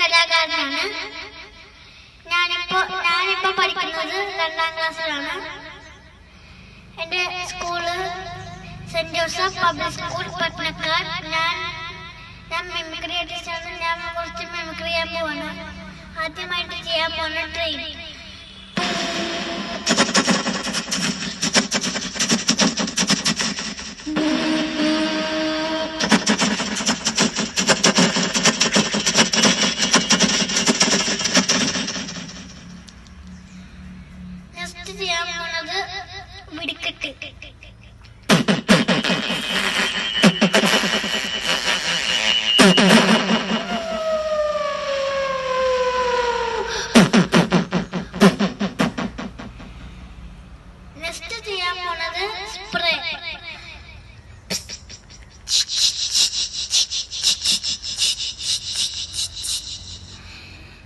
കലാകാരനാണ്. ഞാനിപ്പോ പഠിക്കുന്നത് 2ാം ക്ലാസ്സിലാണ്. എൻ്റെ school saint Joseph public school Pattanakkad. ഞാൻ മിമിക്രി ആർട്ടിസ്റ്റാണ്. ഞാൻ കുറച്ച് മിമിക്രി ചെയ്യാൻ പോവാണ്. ആദ്യമായിട്ട് ചെയ്യാൻ പോകുന്ന ട്രെയിൻ. നെക്സ്റ്റ് ചെയ്യാൻ പോണത് വെടിക്കെട്ട്. നെക്സ്റ്റ് ചെയ്യാൻ പോണത് സ്പ്രേ.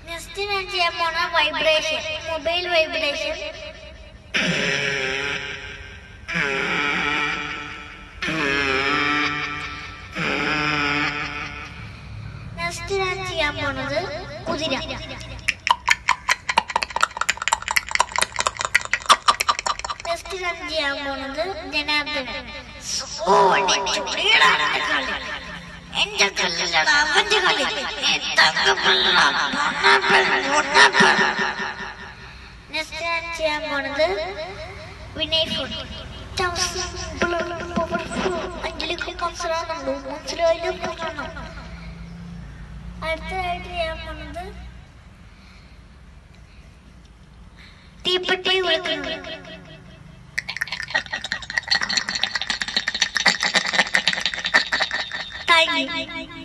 നെക്സ്റ്റ് ഞാൻ ചെയ്യാൻ പോണ വൈബ്രേഷൻ, മൊബൈൽ വൈബ്രേഷൻ. നെക്സ്റ്റ് ഞാൻ ചെയ്യാൻ പോണത് കുതിര. നെക്സ്റ്റ് ഞാൻ ചെയ്യാൻ പോണത് ജനാർദ്ദനൻ. എന്റെ കല്ലടാ അവന്റെ കളി. നെക്സ്റ്റ് ഞാൻ ചെയ്യാൻ പോണത് വിനയ് ഫോർട്ട്. അഞ്ചലിക്ക് മനസ്സിലാകുന്നുണ്ടോ? മനസ്സിലായാലും അടുത്തതായിട്ട് ചെയ്യാൻ പോണത് തീപ്പെട്ടി വിളിക്കുന്നത്. Thank you.